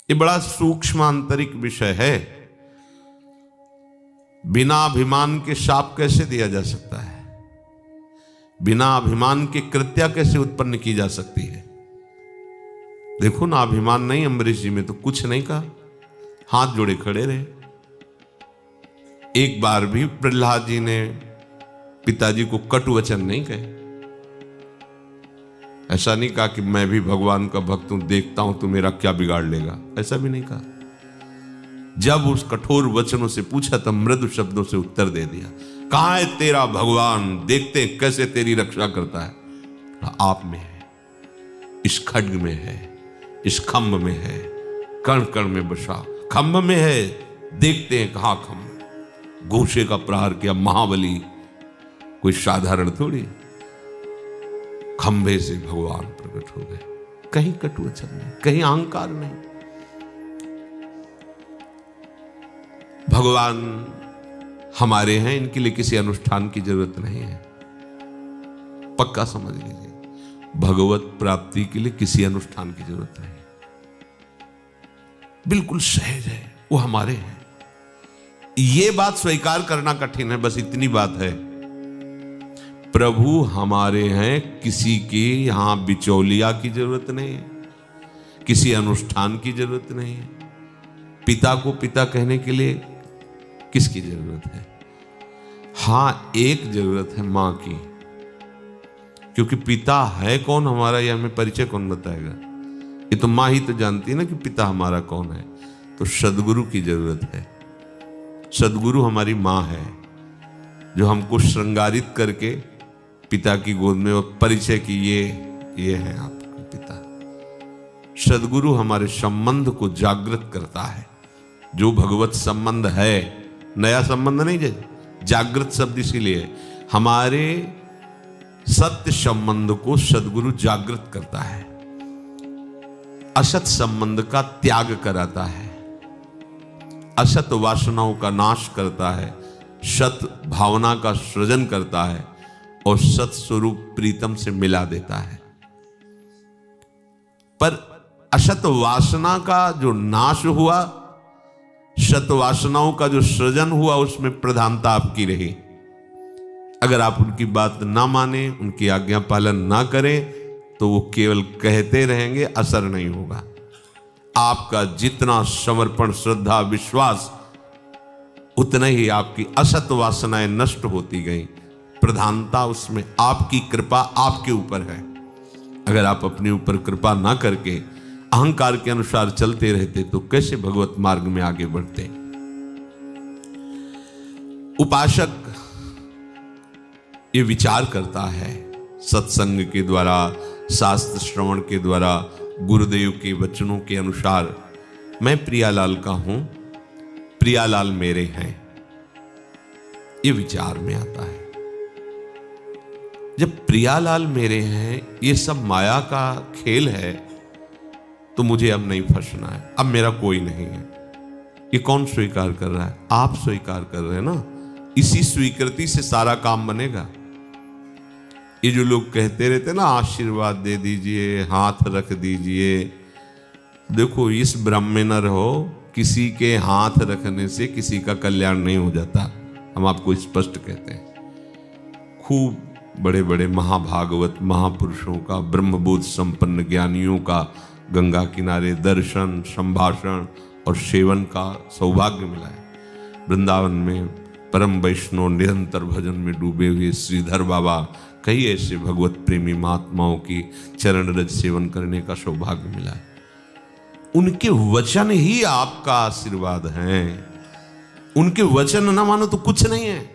ये बड़ा सूक्ष्म आंतरिक विषय है। बिना अभिमान के शाप कैसे दिया जा सकता है? बिना अभिमान के कृत्या कैसे उत्पन्न की जा सकती है? देखो ना, अभिमान नहीं अम्बरीश जी में तो कुछ नहीं कहा, हाथ जोड़े खड़े रहे। एक बार भी प्रहलाद जी ने पिताजी को कटु वचन नहीं कहे। ऐसा नहीं कहा कि मैं भी भगवान का भक्त हूं, देखता हूं तो मेरा क्या बिगाड़ लेगा, ऐसा भी नहीं कहा। जब उस कठोर वचनों से पूछा तब मृदु शब्दों से उत्तर दे दिया। कहां है तेरा भगवान, देखते हैं कैसे तेरी रक्षा करता है। आप में है, इस खड्ग में है, इस खम्भ में है, कण कण में बसा, खम्भ में है, देखते हैं कहां खम्भ। घूसे का प्रहार किया महाबली, कोई साधारण थोड़ी। खंभे से भगवान प्रकट हो गए। कहीं कटु वचन नहीं, कहीं अहंकार नहीं। भगवान हमारे हैं, इनके लिए किसी अनुष्ठान की जरूरत नहीं है। पक्का समझ लीजिए, भगवत प्राप्ति के लिए किसी अनुष्ठान की जरूरत नहीं। बिल्कुल सहज है, वो हमारे हैं। ये बात स्वीकार करना कठिन है, बस इतनी बात है। प्रभु हमारे हैं, किसी की यहां बिचौलिया की जरूरत नहीं है, किसी अनुष्ठान की जरूरत नहीं है। पिता को पिता कहने के लिए किसकी जरूरत है? हां, एक जरूरत है मां की, क्योंकि पिता है कौन हमारा, यह हमें परिचय कौन बताएगा? ये तो मां ही तो जानती है ना कि पिता हमारा कौन है। तो सदगुरु की जरूरत है। सदगुरु हमारी मां है, जो हमको श्रृंगारित करके पिता की गोद में और परिचय की ये है आपका पिता। सदगुरु हमारे संबंध को जागृत करता है। जो भगवत संबंध है, नया संबंध नहीं, जागृत शब्द इसीलिए, हमारे सत्य संबंध को सदगुरु जागृत करता है। असत संबंध का त्याग कराता है, असत वासनाओं का नाश करता है, सत भावना का सृजन करता है और सत स्वरूप प्रीतम से मिला देता है। पर असत वासना का जो नाश हुआ, सत वासनाओं का जो सृजन हुआ, उसमें प्रधानता आपकी रही। अगर आप उनकी बात ना माने, उनकी आज्ञा पालन ना करें, तो वो केवल कहते रहेंगे, असर नहीं होगा। आपका जितना समर्पण, श्रद्धा, विश्वास, उतना ही आपकी असत वासनाएं नष्ट होती गई। प्रधानता उसमें आपकी कृपा आपके ऊपर है। अगर आप अपने ऊपर कृपा ना करके अहंकार के अनुसार चलते रहते तो कैसे भगवत मार्ग में आगे बढ़ते? उपासक ये विचार करता है सत्संग के द्वारा, शास्त्र श्रवण के द्वारा, गुरुदेव के वचनों के अनुसार, मैं प्रियालाल का हूं, प्रियालाल मेरे हैं, ये विचार में आता है। जब प्रियालाल मेरे हैं, ये सब माया का खेल है, तो मुझे अब नहीं फंसना है, अब मेरा कोई नहीं है। ये कौन स्वीकार कर रहा है? आप स्वीकार कर रहे हैं ना। इसी स्वीकृति से सारा काम बनेगा। ये जो लोग कहते रहते ना, आशीर्वाद दे दीजिए, हाथ रख दीजिए, देखो इस भ्रम में न रहो। किसी के हाथ रखने से किसी का कल्याण नहीं हो जाता, हम आपको स्पष्ट कहते हैं। खूब बड़े बड़े महाभागवत महापुरुषों का, ब्रह्मबोध संपन्न ज्ञानियों का गंगा किनारे दर्शन, संभाषण और सेवन का सौभाग्य मिला है। वृंदावन में परम वैष्णव निरंतर भजन में डूबे हुए श्रीधर बाबा, कई ऐसे भगवत प्रेमी महात्माओं की चरण रज सेवन करने का सौभाग्य मिला है। उनके वचन ही आपका आशीर्वाद हैं। उनके वचन ना मानो तो कुछ नहीं है।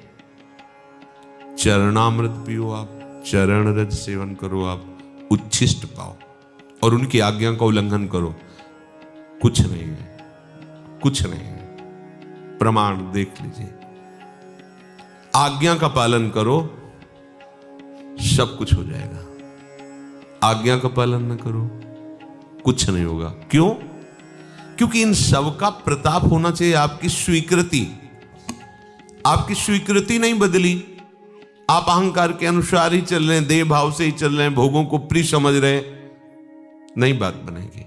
चरणामृत पियो आप, चरण रज सेवन करो आप, उच्छिष्ट पाओ, और उनकी आज्ञा का उल्लंघन करो, कुछ नहीं है, कुछ नहीं है। प्रमाण देख लीजिए। आज्ञा का पालन करो, सब कुछ हो जाएगा। आज्ञा का पालन न करो, कुछ नहीं होगा। क्यों? क्योंकि इन सब का प्रताप होना चाहिए आपकी स्वीकृति। आपकी स्वीकृति नहीं बदली, आप अहंकार के अनुसार ही चल रहे हैं, देह भाव से ही चल रहे हैं, भोगों को प्रिय समझ रहे हैं, नहीं बात बनेगी।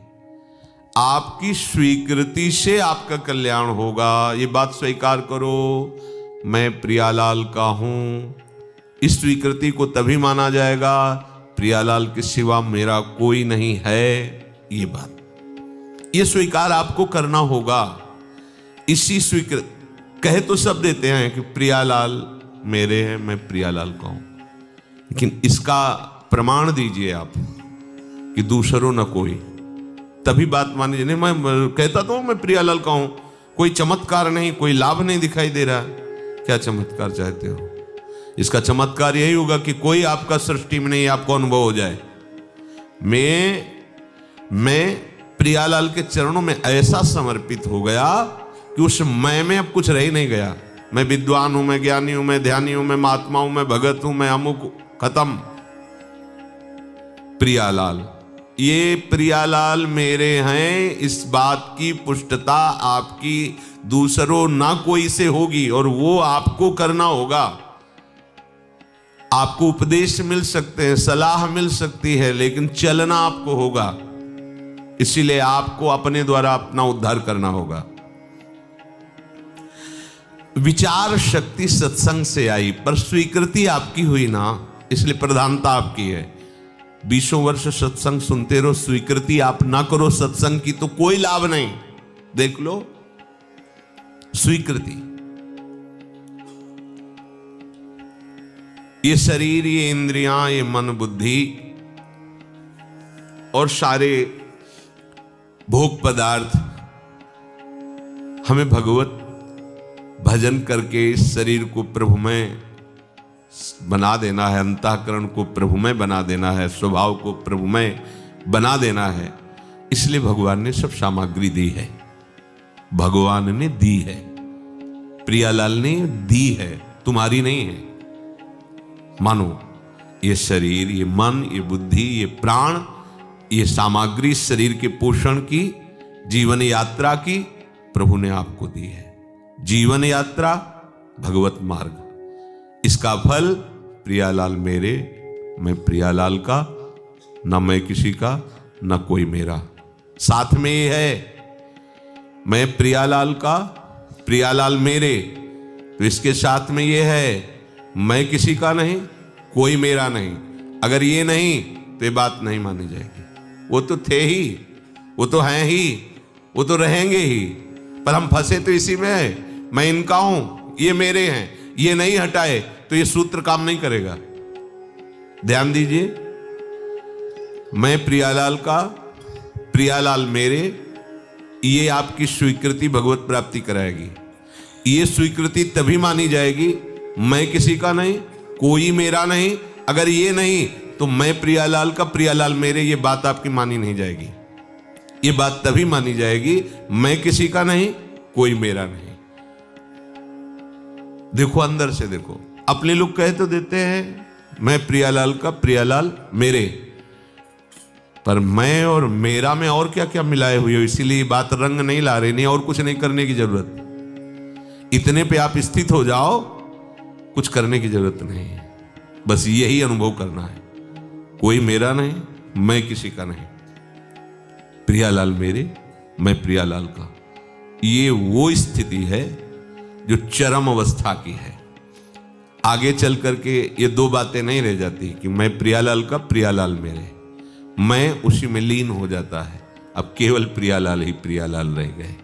आपकी स्वीकृति से आपका कल्याण होगा। ये बात स्वीकार करो, मैं प्रियालाल का हूं। इस स्वीकृति को तभी माना जाएगा, प्रियालाल के सिवा मेरा कोई नहीं है। ये बात, ये स्वीकार आपको करना होगा। इसी स्वीकृत कहे तो सब देते हैं कि प्रियालाल मेरे हैं, मैं प्रियालाल का हूं, लेकिन इसका प्रमाण दीजिए आप कि दूसरों न कोई, तभी बात मानी जाए। मैं कहता तो मैं प्रियालाल का हूं, कोई चमत्कार नहीं, कोई लाभ नहीं दिखाई दे रहा। क्या चमत्कार चाहते हो? इसका चमत्कार यही होगा कि कोई आपका सृष्टि में नहीं, आपको अनुभव हो जाए मैं प्रियालाल के चरणों में ऐसा समर्पित हो गया कि उस मैं में अब कुछ रह ही नहीं गया। मैं विद्वान हूं, मैं ज्ञानी हूं, मैं ध्यानी हूं, मैं महात्मा हूं, मैं भगत हूं, मैं अमुक, खत्म। प्रियालाल, ये प्रियालाल मेरे हैं, इस बात की पुष्टता आपकी दूसरों ना कोई से होगी, और वो आपको करना होगा। आपको उपदेश मिल सकते हैं, सलाह मिल सकती है, लेकिन चलना आपको होगा। इसीलिए आपको अपने द्वारा अपना उद्धार करना होगा। विचार शक्ति सत्संग से आई, पर स्वीकृति आपकी हुई ना, इसलिए प्रधानता आपकी है। 20 वर्ष सत्संग सुनते रहो, स्वीकृति आप ना करो सत्संग की तो कोई लाभ नहीं। देख लो, स्वीकृति, ये शरीर, ये इंद्रियां, ये मन बुद्धि और सारे भोग पदार्थ हमें भगवत भजन करके इस शरीर को प्रभुमय बना देना है, अंतःकरण को प्रभुमय बना देना है, स्वभाव को प्रभुमय बना देना है। इसलिए भगवान ने सब सामग्री दी है, भगवान ने दी है, प्रियालाल ने दी है, तुम्हारी नहीं है। मानो ये शरीर, ये मन, ये बुद्धि, ये प्राण, ये सामग्री शरीर के पोषण की, जीवन यात्रा की प्रभु ने आपको दी है। जीवन यात्रा, भगवत मार्ग, इसका फल प्रियालाल मेरे, मैं प्रियालाल का, न मैं किसी का, न कोई मेरा। साथ में ये है, मैं प्रियालाल का, प्रियालाल मेरे, तो इसके साथ में ये है, मैं किसी का नहीं, कोई मेरा नहीं। अगर ये नहीं तो ये बात नहीं मानी जाएगी। वो तो थे ही, वो तो हैं ही, वो तो रहेंगे ही, पर हम फंसे तो इसी में है, मैं इनका हूं, ये मेरे हैं, ये नहीं हटाए तो ये सूत्र काम नहीं करेगा। ध्यान दीजिए, मैं प्रियालाल का, प्रियालाल मेरे, ये आपकी स्वीकृति भगवत प्राप्ति कराएगी। ये स्वीकृति तभी मानी जाएगी, मैं किसी का नहीं, कोई मेरा नहीं। अगर ये नहीं तो मैं प्रियालाल का, प्रियालाल मेरे, ये बात आपकी मानी नहीं जाएगी। ये बात तभी मानी जाएगी, मैं किसी का नहीं, कोई मेरा नहीं। देखो अंदर से देखो, अपने लोग कह तो देते हैं मैं प्रियालाल का, प्रियालाल मेरे, पर मैं और मेरा में और क्या क्या मिलाए हुए हो, इसीलिए बात रंग नहीं ला रही। नहीं, और कुछ नहीं करने की जरूरत, इतने पे आप स्थित हो जाओ, कुछ करने की जरूरत नहीं है, बस यही अनुभव करना है, कोई मेरा नहीं, मैं किसी का नहीं, प्रियालाल मेरे, मैं प्रियालाल का। ये वो स्थिति है जो चरम अवस्था की है। आगे चल करके ये दो बातें नहीं रह जाती कि मैं प्रियालाल का, प्रियालाल मेरे, मैं उसी में लीन हो जाता है। अब केवल प्रियालाल ही प्रियालाल रह गए।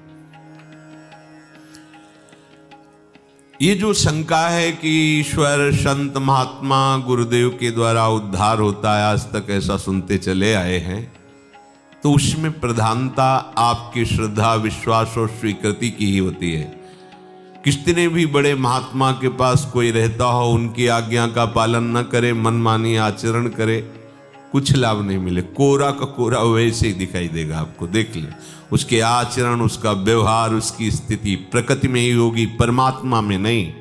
ये जो शंका है कि ईश्वर, संत, महात्मा, गुरुदेव के द्वारा उद्धार होता है, आज तक ऐसा सुनते चले आए हैं, तो उसमें प्रधानता आपकी श्रद्धा, विश्वास और स्वीकृति की ही होती है। कितने भी बड़े महात्मा के पास कोई रहता हो, उनकी आज्ञा का पालन न करे, मनमानी आचरण करे, कुछ लाभ नहीं मिले। कोरा का कोरा वैसे ही दिखाई देगा आपको। देख ले, उसके आचरण, उसका व्यवहार, उसकी स्थिति प्रकृति में ही होगी, परमात्मा में नहीं।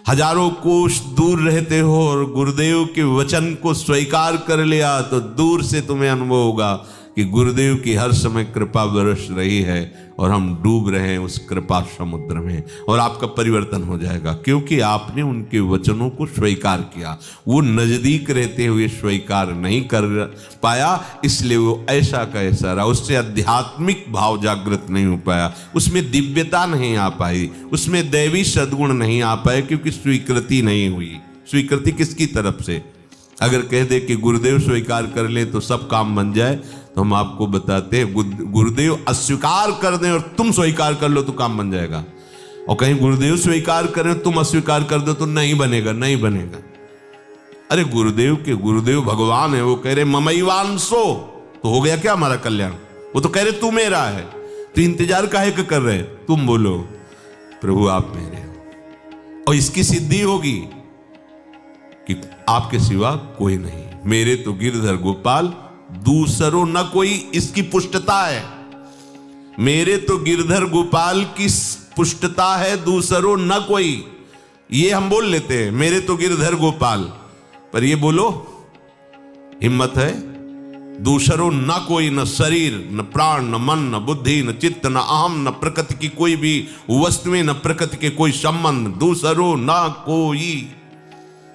हजारों कोष दूर रहते हो और गुरुदेव के वचन को स्वीकार कर लिया तो दूर से तुम्हें अनुभव होगा कि गुरुदेव की हर समय कृपा बरस रही है और हम डूब रहे हैं उस कृपा समुद्र में, और आपका परिवर्तन हो जाएगा, क्योंकि आपने उनके वचनों को स्वीकार किया। वो नजदीक रहते हुए स्वीकार नहीं कर पाया, इसलिए वो ऐसा का ऐसा रहा, उससे आध्यात्मिक भाव जागृत नहीं हो पाया, उसमें दिव्यता नहीं आ पाई, उसमें दैवी सद्गुण नहीं आ पाए, क्योंकि स्वीकृति नहीं हुई। स्वीकृति किसकी तरफ से? अगर कह दे कि गुरुदेव स्वीकार कर ले तो सब काम बन जाए, तो हम आपको बताते हैं गुरुदेव अस्वीकार कर दें और तुम स्वीकार कर लो तो काम बन जाएगा, और कहीं गुरुदेव स्वीकार करें तुम अस्वीकार कर दो तो नहीं बनेगा, नहीं बनेगा। अरे गुरुदेव भगवान है, वो कह रहे ममैवांसो, तो हो गया क्या हमारा कल्याण? वो तो कह रहे तू मेरा है, तो इंतजार काहे का कर रहे? तुम बोलो प्रभु आप मेरे हो, और इसकी सिद्धि होगी कि आपके सिवा कोई नहीं, मेरे तो गिरधर गोपाल दूसरों न कोई, इसकी पुष्टता है। मेरे तो गिरधर गोपाल की पुष्टता है, दूसरों न कोई। ये हम बोल लेते हैं मेरे तो गिरधर गोपाल, पर ये बोलो हिम्मत है, दूसरों न कोई, न शरीर न प्राण न मन न बुद्धि न चित्त न अहम न प्रकृति की कोई भी वस्तुएं न प्रकृति के कोई संबंध, दूसरों न कोई।